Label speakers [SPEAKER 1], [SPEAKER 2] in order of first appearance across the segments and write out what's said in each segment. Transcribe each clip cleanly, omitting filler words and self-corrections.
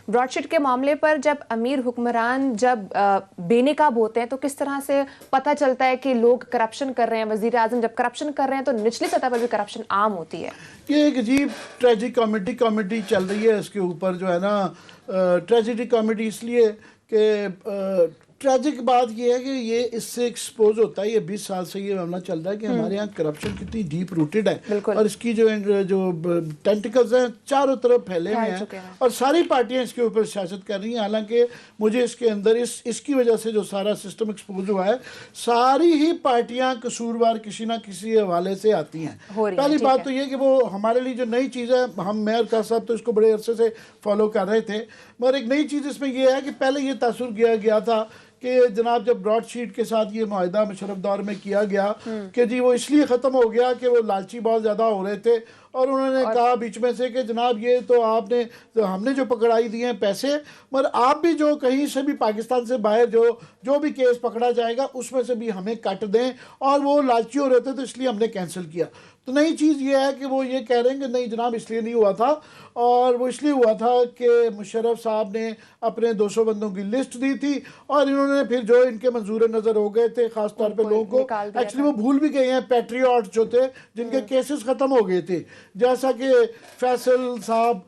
[SPEAKER 1] Broadsheet के मामले पर जब अमीर हुक्मरान जब बेनकाब होते हैं तो किस तरह से पता चलता है कि लोग करप्शन कर रहे हैं? वजीर आजम जब करप्शन कर रहे हैं तो निचली सतह पर भी करप्शन आम होती है।
[SPEAKER 2] ये एक अजीब ट्रेजिक कॉमेडी चल रही है इसके ऊपर जो है ना। ट्रेजिडी कॉमेडी इसलिए कि ट्रेजिक बात ये है कि ये इससे एक्सपोज होता है, ये 20 साल से ये मामला चल रहा है कि हमारे यहाँ करप्शन कितनी डीप रूटेड है और इसकी जो टेंटिकल्स हैं चारों तरफ फैले हुए हैं और सारी पार्टियां इसके ऊपर सियासत कर रही हैं। हालांकि मुझे इसके अंदर इसकी वजह से जो सारा सिस्टम एक्सपोज हुआ है, सारी ही पार्टियां कसूरवार किसी ना किसी हवाले से आती हैं। पहली बात तो ये कि वो हमारे लिए जो नई चीज़ है, हम मेयर का साहब तो इसको बड़े अरसे से फॉलो कर रहे थे, मगर एक नई चीज़ इसमें यह है कि पहले ये तासुर किया गया था कि जनाब जब ब्रॉडशीट के साथ ये मुआहदा मुशर्रफ दौर में किया गया कि जी वो इसलिए ख़त्म हो गया कि वो लालची बहुत ज़्यादा हो रहे थे और उन्होंने कहा बीच में से कि जनाब ये तो आपने तो हमने जो पकड़ाई दिए हैं पैसे, मगर आप भी जो कहीं से भी पाकिस्तान से बाहर जो भी केस पकड़ा जाएगा उसमें से भी हमें काट दें, और वो लालची हो रहे थे तो इसलिए हमने कैंसिल किया। तो नई चीज़ ये है कि वो ये कह रहे हैं कि नहीं जनाब इसलिए नहीं हुआ था, और वो इसलिए हुआ था कि मुशर्रफ साहब ने अपने 200 बंदों की लिस्ट दी थी और इन्होंने फिर जो इनके मंजूर नज़र हो गए थे ख़ास तौर पे लोगों को एक्चुअली वो भूल भी गए हैं पैट्रियट जो थे जिनके केसेस ख़त्म हो गए थे, जैसा कि फैसल साहब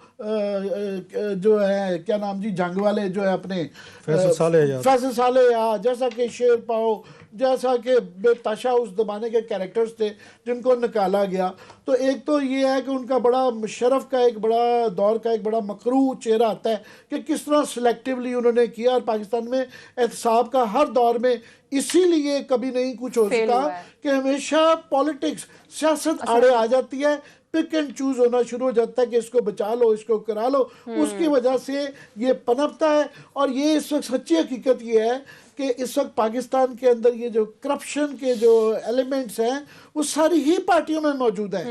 [SPEAKER 2] जो है क्या नाम जी जंग वाले जो है अपने फैसल साले या जैसा कि शेर पाओ जैसा कि बेताशा उस ज़माने के कैरेक्टर्स थे जिनको निकाला गया। तो एक तो ये है कि उनका बड़ा मुशर्रफ का एक बड़ा दौर का एक बड़ा मकरू चेहरा आता है कि किस तरह सिलेक्टिवली उन्होंने किया, और पाकिस्तान में एहतसाब का हर दौर में इसीलिए कभी नहीं कुछ हो सका कि हमेशा पॉलिटिक्स सियासत आड़े आ जाती है, पिक एंड चूज होना शुरू हो जाता है कि इसको बचा लो इसको करा लो, उसकी वजह से ये पनपता है। और ये इस वक्त सच्ची हकीकत ये है कि इस वक्त पाकिस्तान के अंदर ये जो करप्शन के जो एलिमेंट्स हैं वो सारी ही पार्टियों में मौजूद है,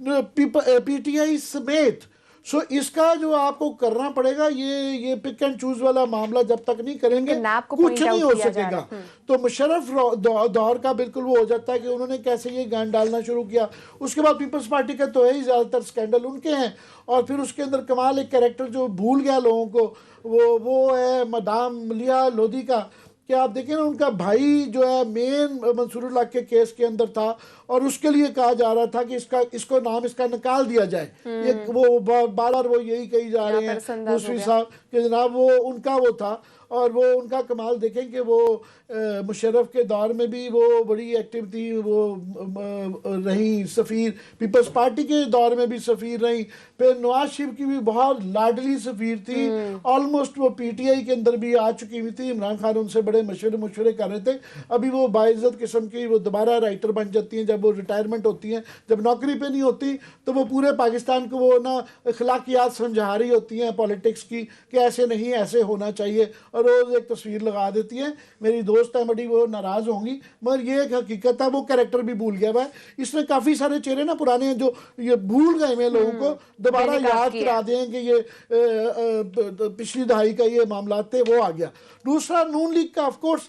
[SPEAKER 2] पीटीआई समेत। सो इसका जो आपको करना पड़ेगा ये पिक एंड चूज वाला मामला जब तक नहीं करेंगे कुछ नहीं हो सकेगा। तो मुशर्रफ दौर का बिल्कुल वो हो जाता है कि उन्होंने कैसे ये गान डालना शुरू किया। उसके बाद पीपल्स पार्टी का तो है ही ज़्यादातर स्कैंडल उनके हैं, और फिर उसके अंदर कमाल एक कैरेक्टर जो भूल गया लोगों को वो है मदाम लिया लोधी का। कि आप देखें ना उनका भाई जो है मेन मंसूरुल हक के केस के अंदर था और उसके लिए कहा जा रहा था कि इसको नाम इसका निकाल दिया जाए। ये वो बार बार वो यही कही जा रहे हैं दूसरी साहब कि जनाब वो उनका वो था, और वो उनका कमाल देखें कि वो मुशर्रफ के दौर में भी वो बड़ी एक्टिव थी, वो रही सफ़ीर, पीपल्स पार्टी के दौर में भी सफ़ीर रही, फिर नवाज शरीफ की भी बहुत लाडली सफ़ीर थी, ऑलमोस्ट वो पीटीआई के अंदर भी आ चुकी हुई थी। इमरान खान उनसे बड़े मशवरे कर रहे थे। अभी वो बाइज़्ज़त किस्म की वो दोबारा राइटर बन जाती हैं जब वो रिटायरमेंट होती हैं, जब नौकरी पे नहीं होती तो वो पूरे पाकिस्तान को वो ना अखलाकियात समझा रही होती हैं पॉलिटिक्स की कि ऐसे नहीं ऐसे होना चाहिए, और रोज़ एक तस्वीर लगा देती हैं। मेरी दोस्त है बड़ी, वो नाराज़ होंगी, मगर ये एक हकीकत है, वो कैरेक्टर भी भूल गया हुआ है। इसने काफ़ी सारे चेहरे ना पुराने हैं जो ये भूल गए हुए लोगों को दोबारा याद करा दें कि ये पिछली दहाई का ये मामला थे, वो आ गया। दूसरा नून लीग का ऑफकोर्स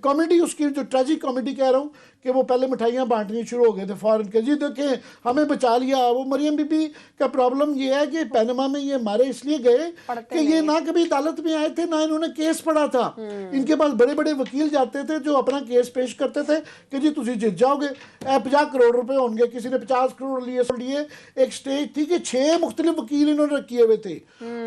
[SPEAKER 2] कॉमेडी, उसकी जो ट्रेजिक कॉमेडी कह रहा हूँ कि वो पहले मिठाइयाँ बांटनी शुरू हो गए थे फॉरेन के, जी देखें हमें बचा लिया। वो मरियम बीबी का प्रॉब्लम ये है कि पनामा में ये मारे इसलिए गए कि ये ना कभी अदालत में आए थे ना इन्होंने केस पढ़ा था। इनके पास बड़े बड़े वकील जाते थे जो अपना केस पेश करते थे कि जी तुम जीत जाओगे, 50 करोड़ रुपए होंगे, किसी ने 50 करोड़ लिए। एक स्टेज थी कि 6 मुख्तलिफ वकील इन्होंने किए हुए थे,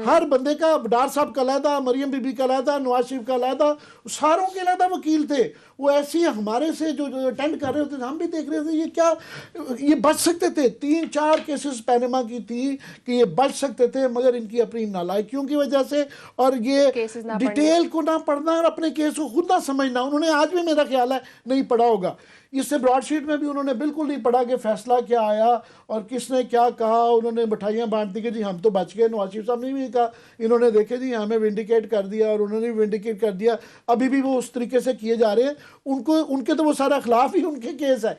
[SPEAKER 2] हर बंदे का, डार साहब का अलहदा, मरियम बीबी का अलहदा, नवाज शरीफ का अलहदा, सारों के अलहदा वकील थे। वो ऐसे ही हमारे से जो अटेंड कर रहे होते थे हम भी देख रहे थे ये क्या, ये बच सकते थे। 3-4 केसेस पनामा की थी कि ये बच सकते थे, मगर इनकी अपनी नालायकियों की वजह से और ये डिटेल को ना पढ़ना और अपने केस को खुद ना समझना, उन्होंने आज भी मेरा ख्याल है नहीं पढ़ा होगा। इससे ब्रॉडशीट में भी उन्होंने बिल्कुल नहीं पढ़ा कि फैसला क्या आया और किसने क्या कहा। उन्होंने मिठाइयाँ बांट दी कि जी हम तो बच गए। नवाज शरीफ साहब ने भी कहा, इन्होंने देखे जी हमें विंडिकेट कर दिया, और उन्होंने भी विंडिकेट कर दिया। अभी भी वो उस तरीके से किए जा रहे हैं, उनके तो वो सारा खिलाफ ही उनके केस है।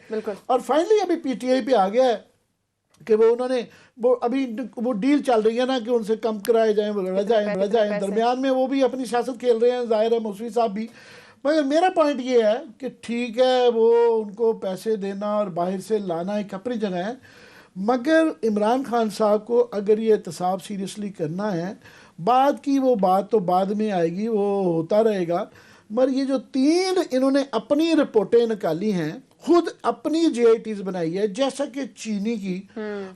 [SPEAKER 2] और फाइनली अभी पीटीआई पे आ गया है कि वो उन्होंने वो अभी वो डील चल रही है ना कि उनसे कम कराए जाएँ, वो लड़ जाए। दरमियान में वो भी अपनी सियासत खेल रहे हैं, ज़ाहिर है मौसूमी साहब भी। मगर मेरा पॉइंट ये है कि ठीक है वो उनको पैसे देना और बाहर से लाना एक अपनी जगह है, मगर इमरान खान साहब को अगर ये एहतसाब सीरियसली करना है, बाद की वो बात तो बाद में आएगी, वो होता रहेगा। मगर ये जो 3 इन्होंने अपनी रिपोर्टें निकाली हैं, खुद अपनी JITs बनाई है, जैसा कि चीनी की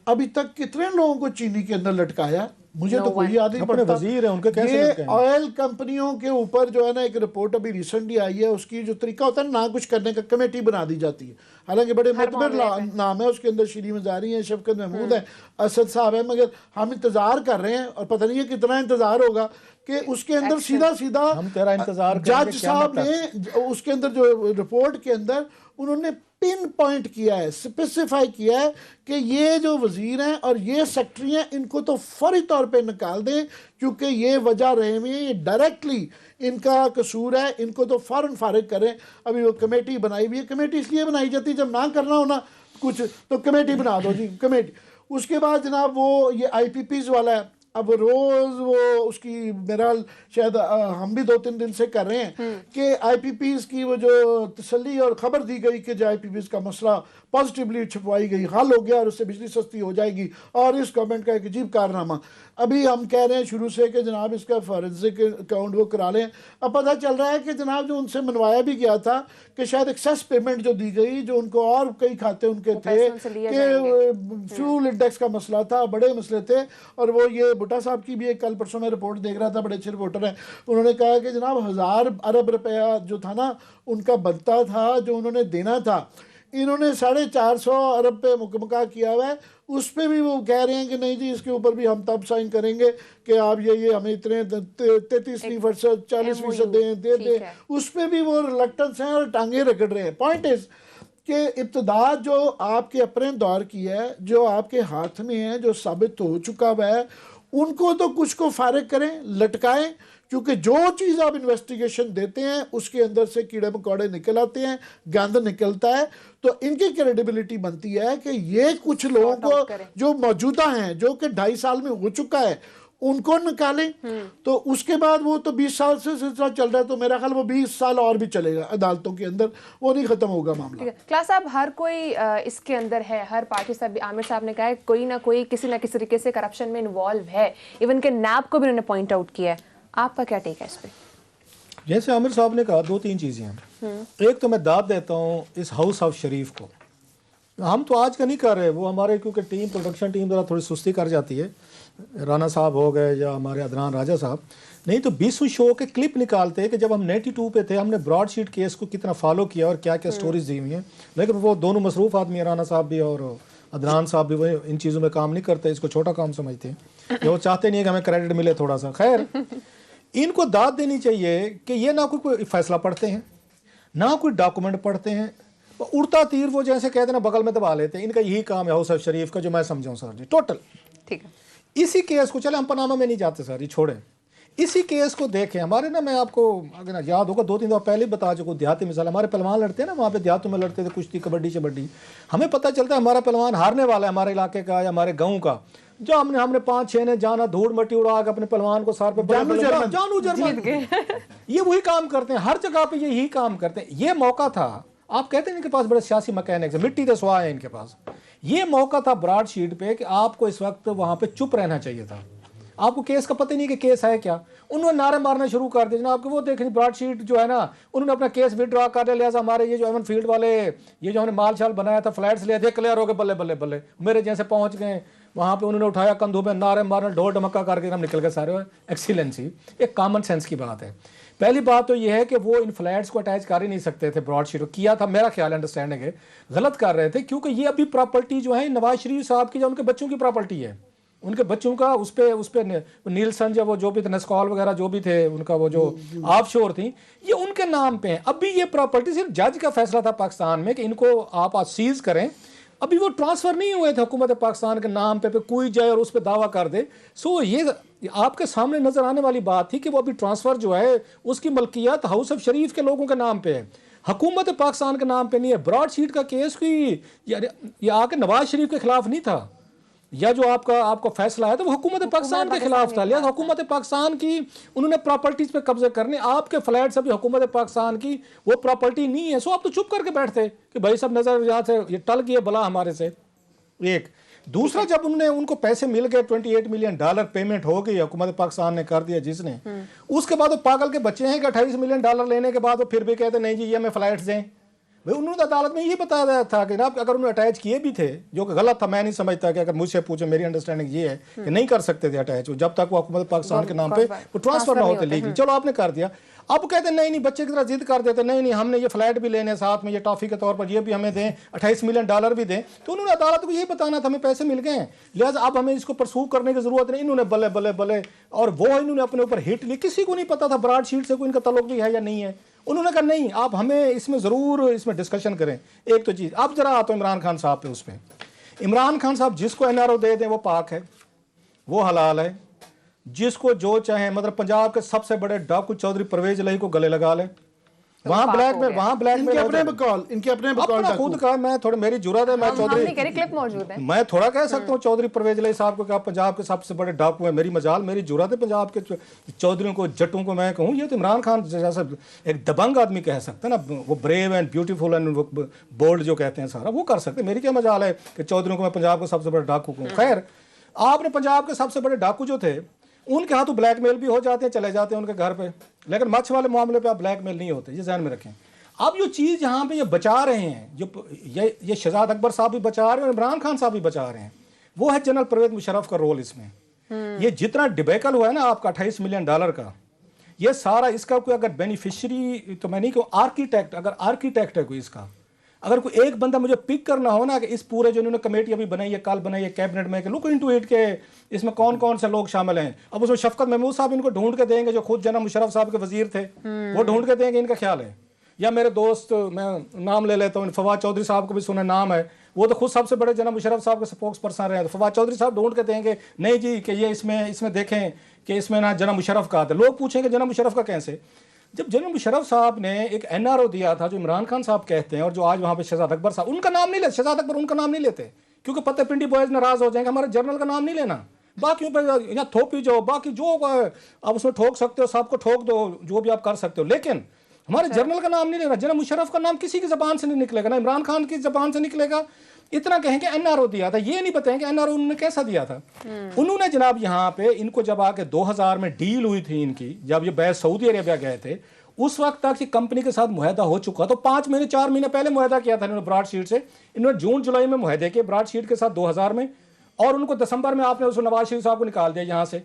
[SPEAKER 2] अभी तक कितने लोगों को चीनी के अंदर लटकाया, मुझे तो कोई याद नहीं
[SPEAKER 3] अपने
[SPEAKER 2] पड़ता।
[SPEAKER 3] वजीर हैं, उनके कैसे
[SPEAKER 2] ये
[SPEAKER 3] लटकाएंगे?
[SPEAKER 2] ऑयल कंपनियों के ऊपर जो है ना, एक रिपोर्ट अभी रिसेंटली आई है, उसकी जो तरीका होता है ना कुछ करने का, कमेटी बना दी जाती है। हालांकि बड़े मुतबर नाम है उसके अंदर, शीरी मजारी है, शफकत महमूद है, असद साहब है, मगर हम इंतजार कर रहे हैं और पता नहीं है कितना इंतजार होगा कि उसके अंदर सीधा सीधा
[SPEAKER 3] हम तेरा इंतजार करेंगे,
[SPEAKER 2] जज
[SPEAKER 3] क्या
[SPEAKER 2] साहब
[SPEAKER 3] मतलब?
[SPEAKER 2] ने उसके अंदर जो रिपोर्ट के अंदर उन्होंने पिन पॉइंट किया है, स्पेसिफाई किया है कि ये जो वजीर हैं और ये सेक्रेटरी हैं, इनको तो फौरी तौर पे निकाल दें, क्योंकि ये वजह रहे हुए हैं, ये डायरेक्टली इनका कसूर है, इनको तो फौरन फारिग करें। अभी वो कमेटी बनाई हुई है, कमेटी इसलिए बनाई जाती है जब ना करना हो ना कुछ तो कमेटी बना दो जी, कमेटी। उसके बाद जनाब वो ये IPPs वाला है, अब रोज वो उसकी मेरा शायद हम भी 2-3 दिन से कर रहे हैं कि IPPs की वो जो तसल्ली और खबर दी गई कि जो IPPs का मसला पॉजिटिवली छपवाई गई, हल हो गया और उससे बिजली सस्ती हो जाएगी, और इस गवर्नमेंट का एक अजीब कारनामा। अभी हम कह रहे हैं शुरू से कि जनाब इसका फॉरेंसिक अकाउंट वो करा लें। अब पता चल रहा है कि जनाब जो उनसे मनवाया भी गया था कि शायद एक्सेस पेमेंट जो दी गई, जो उनको और कई खाते उनके थे कि फ्यूल इंडेक्स का मसला था, बड़े मसले थे। और वो ये भुट्टा साहब की भी एक कल परसों में रिपोर्ट देख रहा था, बड़े अच्छे रिपोर्टर हैं, उन्होंने कहा कि जनाब 1000 अरब रुपया जो था ना उनका बनता था, जो उन्होंने देना था, इन्होंने 450 अरब पे मुकम्मल किया हुआ है। उस पर भी वो कह रहे हैं कि नहीं जी, इसके ऊपर भी हम तब साइन करेंगे कि आप ये हमें इतने 33% 40% दे दें। उस पर भी वो रिलक्टेंस हैं और टांगे रगड़ रहे हैं। पॉइंट इज कि इब्तदा जो आपके अपने दौर की है, जो आपके हाथ में है, जो साबित हो चुका हुआ है, उनको तो कुछ को फारिग करें, लटकाएं, क्योंकि जो चीज़ आप इन्वेस्टिगेशन देते हैं उसके अंदर से कीड़े मकोड़े निकल आते हैं, गंद निकलता है। तो इनकी क्रेडिबिलिटी बनती है कि ये कुछ लोगों को जो मौजूदा हैं, जो कि 2.5 साल में हो चुका है, उनको निकालें। तो उसके बाद वो तो 20 साल से सिलसिला चल रहा है, तो मेरा ख्याल वो 20 साल और भी चलेगा अदालतों के अंदर, वो नहीं खत्म होगा मामला।
[SPEAKER 1] क्लास साहब, हर कोई इसके अंदर है, हर पार्टी साहब, आमिर साहब ने कहा है कोई ना कोई किसी ना किसी तरीके से करप्शन में इन्वॉल्व है, इवन के नैब को भी उन्होंने पॉइंट आउट किया है। आपका क्या टेक है इस पे?
[SPEAKER 3] जैसे आमिर साहब ने कहा, 2-3 चीज़ें हैं। एक तो मैं दाद देता हूँ इस हाउस ऑफ शरीफ को, हम तो आज का नहीं कर रहे, वो हमारे क्योंकि टीम प्रोडक्शन टीम ज़रा थोड़ी सुस्ती कर जाती है, राना साहब हो गए या हमारे अदनान राजा साहब, नहीं तो 20 शो के क्लिप निकालते हैं कि जब हम 92 पे थे हमने ब्रॉडशीट केस को कितना फॉलो किया और क्या क्या स्टोरीज दी हुई हैं। लेकिन वो दोनों मसरूफ़ आदमी हैं, राना साहब भी और अदनान साहब भी, वो इन चीज़ों में काम नहीं करते, इसको छोटा काम समझते हैं, वो चाहते नहीं है कि हमें क्रेडिट मिले थोड़ा सा। खैर, इनको दाद देनी चाहिए कि ये ना कोई फैसला पढ़ते हैं, ना कोई डॉक्यूमेंट पढ़ते हैं, उड़ता तीर वो जैसे कहते हैं ना बगल में दबा लेते हैं। इनका यही काम है हाउस ऑफ शरीफ का, जो मैं समझाऊँ सर जी टोटल।
[SPEAKER 1] ठीक है,
[SPEAKER 3] इसी केस को, चले हम पनामा में नहीं जाते सर, ये छोड़ें, इसी केस को देखें। हमारे ना, मैं आपको अगर ना याद होगा 2-3 दफ़ा पहले बता चुका, देहाती मिसाल, हमारे पहलवान लड़ते हैं ना, वहाँ पे देहातों में लड़ते थे कुश्ती, कबड्डी शबड्डी, हमें पता चलता है हमारा पहलवान हारने वाला है हमारे इलाके का या हमारे गाँव का, जो हमने 5-6 ने जाना, धूड़ मट्टी उड़ा के अपने पहलवान को सार पे जानू जर्मन ये वही काम करते हैं, हर जगह पे यही काम करते हैं। ये मौका था, आप कहते हैं इनके पास बड़े सियासी मैकेनिक्स, मिट्टी के स्वाह है इनके पास, ये मौका था ब्रॉडशीट पे कि आपको इस वक्त वहां पे चुप रहना चाहिए था। आपको केस का पता ही नहीं कि केस है क्या, उन्होंने नारे मारना शुरू कर दिए जनाब। वो देखें ब्रॉडशीट जो है ना, उन्होंने अपना केस विड्रॉ कर लिया, लिहाजा हमारे ये जो एवन फील्ड वाले ये जो हमने माल शाल बनाया था, फ्लैट्स लिया थे, क्लियर हो गए, बल्ले बल्ले बल्ले मेरे जैसे पहुंच गए वहां पे, उन्होंने उठाया कंधों पे, नारे मारना, ढोल ढमक्का करके हम निकल गए सारे। एक्सीलेंसी एक कॉमन सेंस की बात है। पहली बात तो यह है कि वो इन फ्लैट्स को अटैच कर ही नहीं सकते थे, ब्रॉडशीट किया था, मेरा ख्याल अंडरस्टैंडिंग है, गलत कर रहे थे, क्योंकि ये अभी प्रॉपर्टी जो है नवाज शरीफ साहब की, जो उनके बच्चों की प्रॉपर्टी है, उनके बच्चों का उस पे नीलसन या वो जो भी थे, नस्कॉल वगैरह जो भी थे, उनका वो जो ऑफशोर थी, ये उनके नाम पे हैं। अभी ये प्रॉपर्टी सिर्फ जज का फैसला था पाकिस्तान में कि इनको आप आज सीज करें, अभी वो ट्रांसफर नहीं हुए थे हुकूमत पाकिस्तान के नाम पे कोई जाए और उस पर दावा कर दे। सो ये आपके सामने नजर आने वाली बात थी कि वो अभी ट्रांसफर जो है उसकी मलकियत हाउस ऑफ शरीफ के लोगों के नाम पे है, हुकूमत पाकिस्तान के नाम पे नहीं है। ब्रॉडशीट का केस की ये आके नवाज शरीफ के खिलाफ नहीं था, या जो आपका फैसला है तो वो हुकूमत पाकिस्तान के खिलाफ था। लिहाजा हुकूमत पाकिस्तान की उन्होंने प्रॉपर्टीज पे कब्जे करने, आपके फ्लैट्स अभी हुकूमत पाकिस्तान की वो प्रॉपर्टी नहीं है। सो आप तो चुप करके बैठते कि भाई सब नजर यहाँ से ये टल गई बला हमारे से। एक दूसरा, जब उन्होंने उनको पैसे मिल गए, $28 मिलियन पेमेंट हो गई, हुकूमत पाकिस्तान ने कर दिया जिसने, उसके बाद वो पागल के बच्चे हैं कि $28 मिलियन लेने के बाद वो फिर भी कहते नहीं जी ये हमें फ्लाइट्स दें। भाई उन्होंने अदालत में ये बताया था कि ना अगर उन्होंने अटैच किए भी थे, जो कि गलत था, मैं नहीं समझता कि अगर मुझसे पूछे मेरी अंडरस्टैंडिंग ये है कि नहीं कर सकते थे अटैच, जब तक वो हुकूमत पाकिस्तान के नाम पे वो ट्रांसफर ना होते लीगली। चलो आपने कर दिया, अब कहते नहीं नहीं, बच्चे की तरह जिद कर देते नहीं नहीं हमने ये फ्लाइट भी लेने साथ में, ये टॉफी के तौर पर ये भी हमें दें, $28 मिलियन भी दें। तो उन्होंने अदालत को ये बताना था हमें पैसे मिल गए हैं, लिहाजा अब हमें इसको परसूव करने की जरूरत नहीं। इन्होंने बल्ले बल्ले बल्ले, और वो इन्होंने अपने ऊपर हिट ली, किसी को नहीं पता था ब्रॉड शीट से कोई इनका तल्लुक भी है या नहीं है। उन्होंने कहा नहीं आप हमें इसमें ज़रूर इसमें डिस्कशन करें। एक तो चीज़, अब जरा आता हूँ इमरान खान साहब पे। उस पर इमरान खान साहब जिसको NRO दे दें वो पाक है, वो हलाल है, जिसको जो चाहे, मतलब पंजाब के सबसे बड़े डाकू चौधरी परवेज इलाही को गले लगा ले, वहां ब्लैकमेल,
[SPEAKER 2] इनके अपने बकौल
[SPEAKER 3] अपना खुद का, मैं थोड़ा मेरी जुर्रत है, मैं चौधरी
[SPEAKER 1] क्लिप मौजूद है,
[SPEAKER 3] मैं थोड़ा कह सकता हूँ चौधरी परवेज इलाही साहब को कि आप पंजाब के सबसे बड़े डाकू हैं। मेरी मजाल, मेरी जुर्रत है पंजाब के चौधरियों को, जट्टों को मैं कहूँ। ये तो इमरान खान जैसा एक दबंग आदमी कह सकते हैं ना, वो brave and beautiful and bold जो कहते हैं सारा, वो कर सकते हैं। मेरी क्या मजाल है कि चौधरियों को मैं पंजाब का सबसे बड़ा डाकू कहूँ। खैर, आपने पंजाब के सबसे बड़े डाकू जो थे उनके हाथों ब्लैकमेल भी हो जाते हैं, चले जाते हैं उनके घर पे, लेकिन मच्छ वाले मामले पे आप ब्लैकमेल नहीं होते, ये ध्यान में रखें। अब ये चीज़ यहाँ पे ये बचा रहे हैं, जो ये शहजाद अकबर साहब भी बचा रहे हैं और इमरान खान साहब भी बचा रहे हैं, वो है जनरल परवेज मुशर्रफ का रोल इसमें। ये जितना डिबेकल हुआ है ना आपका $28 मिलियन का, ये सारा इसका कोई अगर बेनिफिशियरी, तो मैं नहीं कहूँ आर्किटेक्ट, अगर आर्किटेक्ट है कोई इसका, अगर कोई एक बंदा मुझे पिक करना हो ना कि इस पूरे जो इन्होंने कमेटी अभी बनाई है, कल बनाई है कैबिनेट में, कि लुक इनटू इट के इसमें कौन कौन से लोग शामिल हैं। अब उसमें शफकत महमूद साहब इनको ढूंढ के देंगे, जो खुद जनाब मुशर्रफ साहब के वजीर थे, वो ढूंढ के देंगे, इनका ख्याल है। या मेरे दोस्त, मैं नाम ले लेता हूँ, फवाद चौधरी साहब को भी सुना नाम है, वो तो खुद सबसे बड़े जनाब मुशर्रफ साहब के स्पोक्स पर्सन रहे हैं, तो फवाद चौधरी साहब ढूंढ के देंगे नहीं जी कि ये इसमें देखें कि इसमें ना जनाब मुशर्रफ का आता। लोग पूछेंगे जनाब मुशर्रफ का कैसे, जब जनरल मुशर्रफ साहब ने एक NRO दिया था जो इमरान खान साहब कहते हैं, और जो आज वहाँ पे शहजाद अकबर साहब, उनका नाम नहीं लेते, शहजाद अकबर उनका नाम नहीं लेते, क्योंकि पता पिंडी बॉयज नाराज हो जाएंगे, हमारे जनरल का नाम नहीं लेना, बाकी पे या थोप ही जाओ, बाकी जो आप उसमें ठोक सकते हो सबको ठोक दो, जो भी आप कर सकते हो, लेकिन हमारे जनरल का नाम नहीं लेना। जनरल मुशर्रफ का नाम किसी की जबान से नहीं निकलेगा, ना इमरान खान की जबान से निकलेगा। इतना कहेंगे NRO दिया था, ये नहीं बताएंगे NRO उन्होंने कैसा दिया था। उन्होंने जनाब यहाँ पे इनको जब आके 2000 में डील हुई थी इनकी, जब ये बैस सऊदी अरेबिया गए थे, उस वक्त तक ये कंपनी के साथ मुआहदा हो चुका, तो 5 महीने 4 महीने पहले मुआहदा किया था इन्होंने ब्रॉड शीट से। इन्होंने जून जुलाई में मुआहदे किए ब्रॉड शीट के साथ 2000 में, और उनको दिसंबर में आपने उसको नवाज शरीफ साहब को निकाल दिया यहाँ से।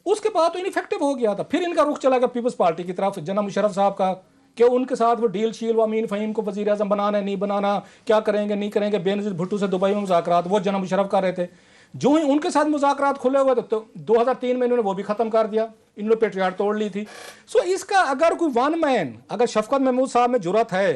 [SPEAKER 3] उसके बाद तो इनफेक्टिव हो गया था, फिर इनका रुख चला गया पीपल्स पार्टी की तरफ, जनाब मुशर्रफ साहब का, कि उनके साथ वो डील शील, वो अमीन फ़हीम को वज़ीर आज़म बनाना है नहीं बनाना, क्या करेंगे नहीं करेंगे, बेनज़ीर भुट्टो से दुबई में मुज़ाकरात, वो जनाब मुशर्रफ कर रहे थे। जो ही उनके साथ मुज़ाकरात खुले हुए तो 2003 में इन्होंने वो भी ख़त्म कर दिया, इन्होंने पेट्रियाट तोड़ ली थी। सो इसका अगर कोई वन मैन, अगर शफकत महमूद साहब में जुरत है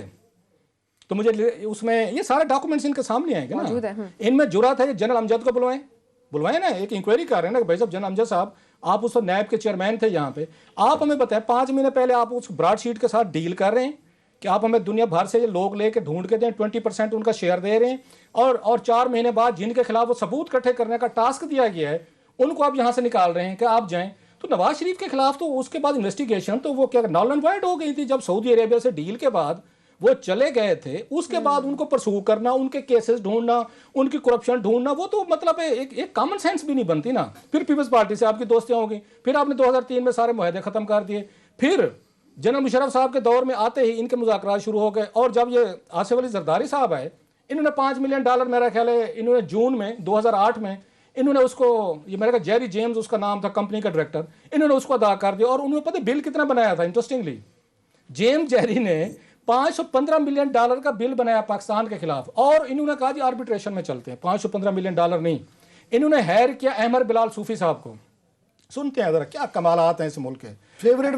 [SPEAKER 3] तो मुझे उसमें ये सारे डॉक्यूमेंट्स इनके सामने आएंगे ना, इनमें जुरत है। जनरल अमजद को बुलवाएं ना, एक इंक्वायरी कर रहे हैं ना भाई साहब, जनरल अमजद साहब आप उस वक्त नैब के चेयरमैन थे यहाँ पे, आप हमें बताएं 5 महीने पहले आप उस ब्रॉड शीट के साथ डील कर रहे हैं कि आप हमें दुनिया भर से ये लोग लेके ढूंढ के दें, 20% उनका शेयर दे रहे हैं, और 4 महीने बाद जिनके खिलाफ वो सबूत इकट्ठे करने का टास्क दिया गया है उनको आप यहाँ से निकाल रहे हैं कि आप जाएं। तो नवाज शरीफ के खिलाफ तो उसके बाद इन्वेस्टिगेशन तो वो क्या नल एंड वाइड हो गई थी जब सऊदी अरेबिया से डील के बाद वो चले गए थे। उसके बाद उनको परसू करना, उनके केसेस ढूंढना, उनकी करप्शन ढूंढना, वो तो मतलब एक कॉमन सेंस भी नहीं बनती ना। फिर पीपल्स पार्टी से आपकी दोस्तियां होगी, फिर आपने 2003 में सारे मुआहदे खत्म कर दिए, फिर जनरल मुशर्रफ साहब के दौर में आते ही इनके मुज़ाकरात शुरू हो गए, और जब ये आसिफ अली जरदारी साहब आए, इन्होंने $5 मिलियन मेरा ख्याल है इन्होंने जून में 2008 में इन्होंने उसको, ये मेरा जेरी जेम्स उसका नाम था कंपनी का डायरेक्टर, इन्होंने उसको अदा कर दिया। और उन्होंने पता बिल कितना बनाया था, इंटरेस्टिंगली जेम्स जेरी ने $515 मिलियन का बिल बनाया पाकिस्तान के खिलाफ, और इन्होंने कहा जी आर्बिट्रेशन में चलते हैं। $515 मिलियन नहीं, इन्होंने हायर किया अहमद बिलाल सूफी साहब को। सुनते हैं जरा क्या कमालात हैं इस मुल्क के। फेवरेट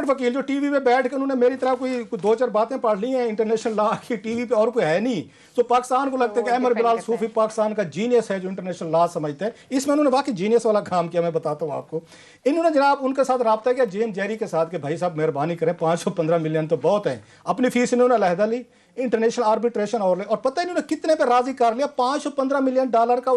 [SPEAKER 3] वकील जो टीवी पे बैठ के उन्होंने मेरी तरह कोई 2-4 बातें पढ़ ली हैं इंटरनेशनल लॉ की टीवी पे, और कोई है नहीं, तो पाकिस्तान को लगता है कि अहमद बिलाल सूफी पाकिस्तान का जीनियस है जो इंटरनेशनल लॉ समझते हैं। इसमें उन्होंने वाकई जीनियस वाला काम किया, मैं बताता हूँ आपको। इन्होंने जनाब उनके साथ रब्ता किया जेम्स जेरी के साथ कि भाई साहब मेहरबानी करें, $515 मिलियन तो बहुत है। अपनी फीस इन्होंने अलहदा ली, इंटरनेशनल आर्बिट्रेशन और पता है इन्होंने कितने पे राजी कर लिया, $515 मिलियन का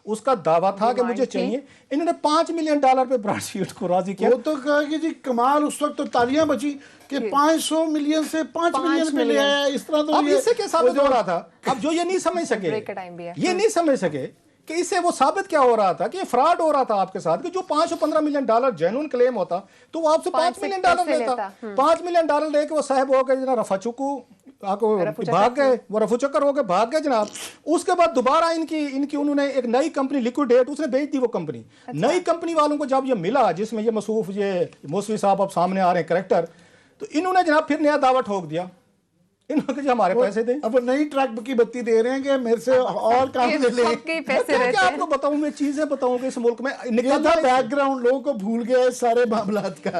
[SPEAKER 3] उसका दावा था कि मुझे चाहिए। इन्होंने $5 मिलियन पे ब्रॉड शीट को राजी किया।
[SPEAKER 2] वो तो कहा कि जी कमाल, उस वक्त तो तालियां बची कि 500 मिलियन से 5 मिलियन पे ले आया। इस तरह तो
[SPEAKER 3] अब इससे क्या साबित हो रहा था, अब जो ये नहीं समझ सके कि इससे वो साबित क्या हो रहा था कि फ्रॉड हो रहा था आपके साथ, कि जो 5 और 15 मिलियन डॉलर जेन्युइन क्लेम होता तो वो आपसे 5
[SPEAKER 1] से
[SPEAKER 3] मिलियन डॉलर
[SPEAKER 1] पैसे
[SPEAKER 3] लेता। 5 मिलियन डॉलर लेके वो साहब हो गए जनाब रफाचुकू, आपको भाग गए, वो रफू चक्कर हो गए, भाग गए जनाब। उसके बाद दोबारा इनकी उन्होंने एक नई कंपनी लिक्विडेट उसने बेच दी वो कंपनी। नई कंपनी वालों को जब ये मिला, जिसमें ये मसूफ ये मौसवी साहब अब सामने आ रहे हैं करेक्टर, तो इन्होंने जनाब फिर नया दावा ठोक दिया, इन्होंने जो हमारे पैसे दें।
[SPEAKER 2] अब नई ट्रक की बत्ती दे रहे हैं कि मेरे से और काम ले लें।
[SPEAKER 1] सबके पैसे
[SPEAKER 3] क्या
[SPEAKER 1] रहते
[SPEAKER 3] क्या
[SPEAKER 1] हैं।
[SPEAKER 3] आपको बताऊं, मैं चीजें बताऊं कि इस मुल्क में
[SPEAKER 2] ये
[SPEAKER 3] निकलता
[SPEAKER 2] बैकग्राउंड लोगों को भूल गया है सारे मामलात का।